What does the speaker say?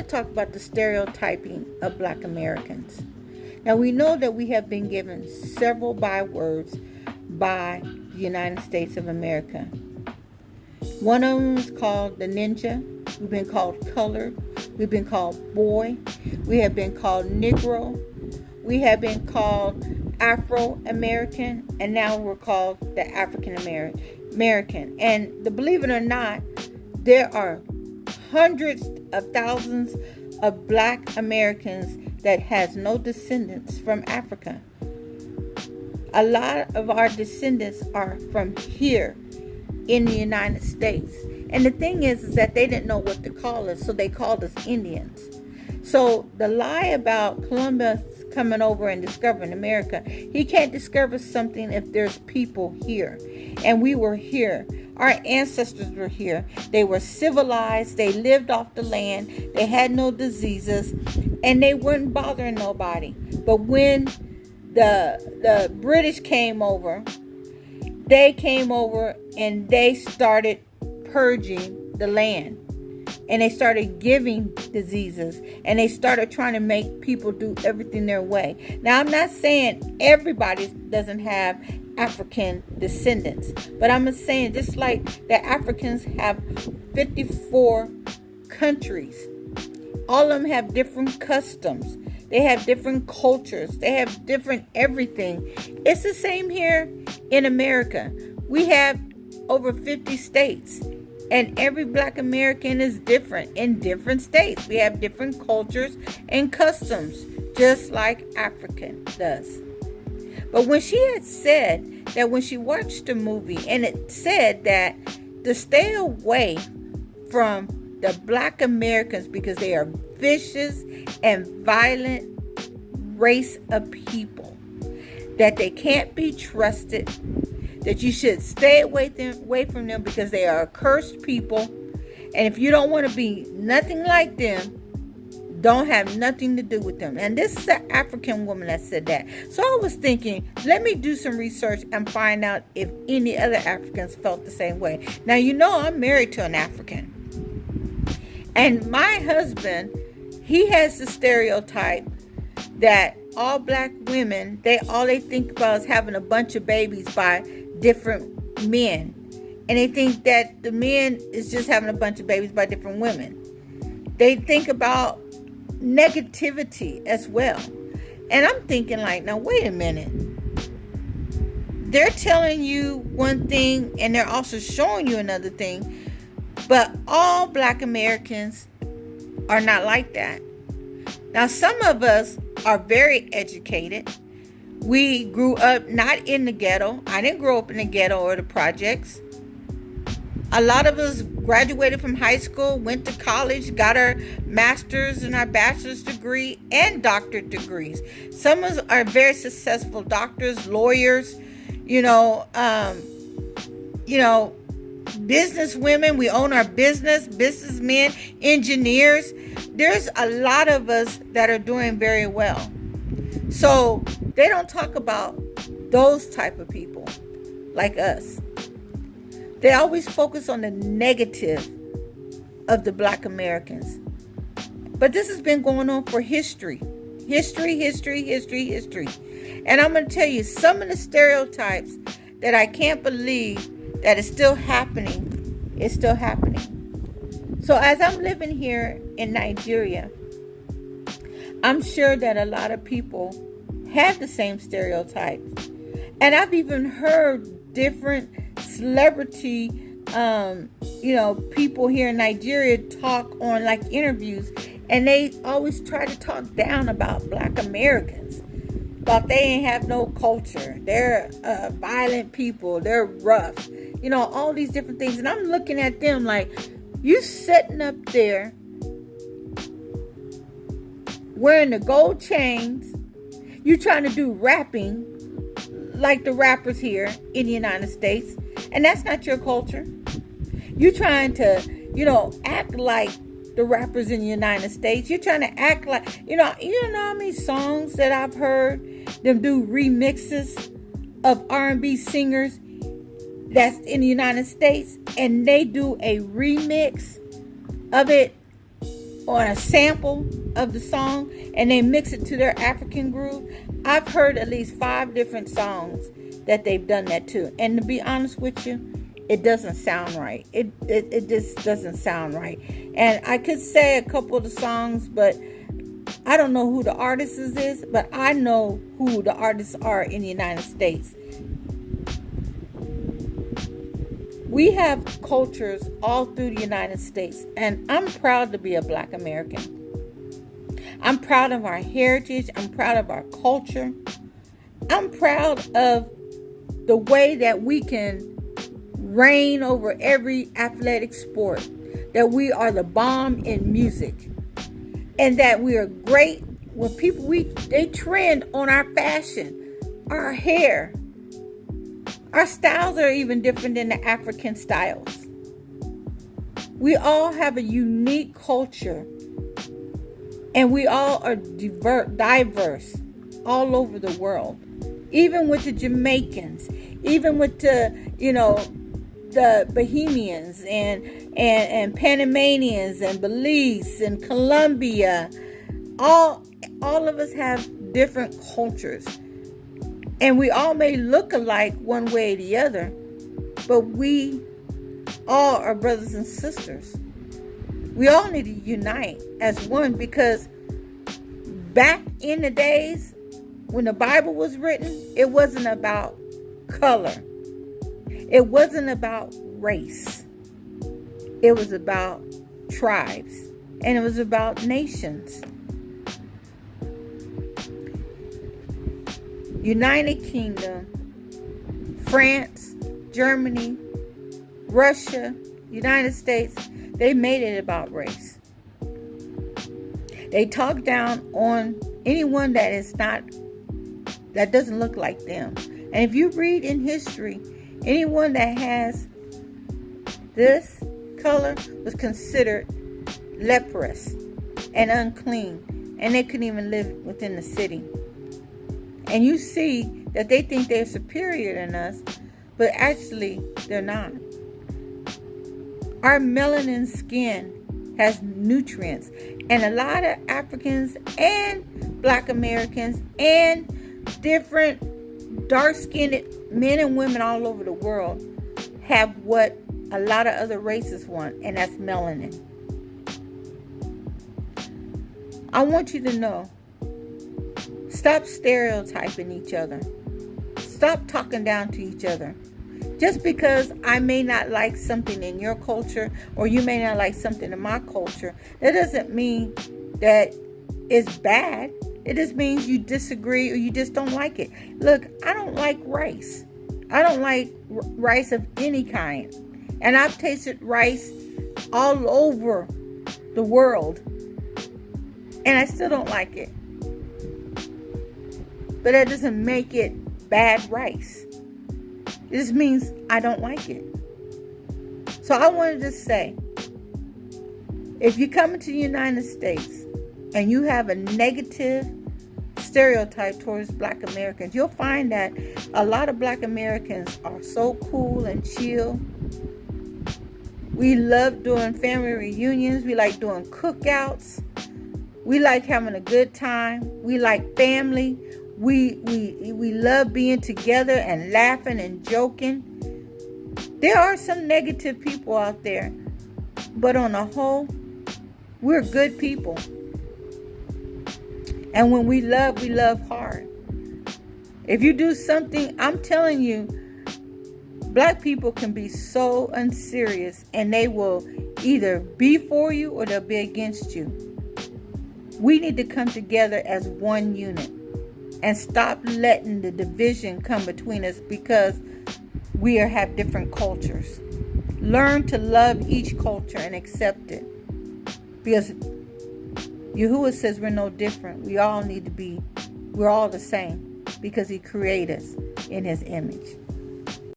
to talk about the stereotyping of Black Americans. Now, we know that we have been given several bywords by the United States of America. One of them is called the ninja. We've been called colored. We've been called boy. We have been called Negro. We have been called Afro-American. And now we're called the African-American. And believe it or not, there are hundreds of thousands of Black Americans that has no descendants from Africa. A lot of our descendants are from here in the United States. And the thing is that they didn't know what to call us, so they called us Indians. So the lie about Columbus coming over and discovering America, he can't discover something if there's people here. And we were here. Our ancestors were here. They were civilized. They lived off the land. They had no diseases. And they weren't bothering nobody. But when the British came over, they came over and they started purging the land. And they started giving diseases. And they started trying to make people do everything their way. Now, I'm not saying everybody doesn't have African descendants. But I'm saying just like the Africans have 54 countries. All of them have different customs. They have different cultures. They have different everything. It's the same here in America. We have over 50 states. And every Black American is different in different states. We have different cultures and customs, just like African does. But when she had said that when she watched the movie, and it said that to stay away from the Black Americans because they are vicious and violent race of people, that they can't be trusted, that you should stay away from them because they are a cursed people. And if you don't want to be nothing like them, don't have nothing to do with them. And this is an African woman that said that. So I was thinking, let me do some research and find out if any other Africans felt the same way. Now, you know I'm married to an African. And my husband, he has the stereotype that all Black women, all they think about is having a bunch of babies by different men. And they think that the men is just having a bunch of babies by different women. They think about negativity as well. And I'm thinking like, now wait a minute. They're telling you one thing and they're also showing you another thing. But all Black Americans are not like that. Now, some of us are very educated. We grew up not in the ghetto. I didn't grow up in the ghetto or the projects. A lot of us graduated from high school, went to college, got our master's and our bachelor's degree and doctorate degrees. Some of us are very successful doctors, lawyers, business women. We own our businessmen, engineers. There's a lot of us that are doing very well. So they don't talk about those type of people like us. They always focus on the negative of the Black Americans. But this has been going on for history. History. And I'm going to tell you some of the stereotypes that I can't believe that is still happening. It's still happening. So as I'm living here in Nigeria, I'm sure that a lot of people have the same stereotypes. And I've even heard different celebrity, people here in Nigeria talk on like interviews. And they always try to talk down about Black Americans. But they ain't have no culture. They're violent people. They're rough. All these different things. And I'm looking at them like, you sitting up there wearing the gold chains. You trying to do rapping like the rappers here in the United States. And that's not your culture. You trying to, act like the rappers in the United States. You're trying to act like, you know how many songs that I've heard them do remixes of R&B singers that's in the United States, and they do a remix of it on a sample of the song and they mix it to their African groove. I've heard at least 5 different songs that they've done that to. And to be honest with you, it doesn't sound right. It just doesn't sound right. And I could say a couple of the songs, but I don't know who the artist is, but I know who the artists are in the United States. We have cultures all through the United States, and I'm proud to be a Black American. I'm proud of our heritage. I'm proud of our culture. I'm proud of the way that we can reign over every athletic sport, that we are the bomb in music, and that we are great when people, they trend on our fashion, our hair. Our styles are even different than the African styles. We all have a unique culture, and we all are diverse all over the world. Even with the Jamaicans, even with the Bahamians and Panamanians and Belize and Colombia, all of us have different cultures. And we all may look alike one way or the other, but we all are brothers and sisters. We all need to unite as one, because back in the days when the Bible was written, it wasn't about color. It wasn't about race. It was about tribes, and it was about nations. United Kingdom, France, Germany, Russia, United States, they made it about race. They talk down on anyone that doesn't look like them. And if you read in history, anyone that has this color was considered leprous and unclean, and they couldn't even live within the city. And you see that they think they're superior than us, but actually they're not. Our melanin skin has nutrients, and a lot of Africans and Black Americans and different dark-skinned men and women all over the world have what a lot of other races want, and that's melanin. I want you to know, stop stereotyping each other. Stop talking down to each other. Just because I may not like something in your culture, or you may not like something in my culture, that doesn't mean that it's bad. It just means you disagree or you just don't like it. Look, I don't like rice. I don't like rice of any kind. And I've tasted rice all over the world, and I still don't like it. But that doesn't make it bad rice. It just means I don't like it. So I wanted to say, if you come into the United States and you have a negative stereotype towards Black Americans, you'll find that a lot of Black Americans are so cool and chill. We love doing family reunions. We like doing cookouts. We like having a good time. We like family. We love being together and laughing and joking. There are some negative people out there, but on the whole, we're good people. And when we love hard. If you do something, I'm telling you, Black people can be so unserious, and they will either be for you or they'll be against you. We need to come together as one unit and stop letting the division come between us because we have different cultures. Learn to love each culture and accept it, because Yahuwah says we're no different. We're all the same, because he created us in his image.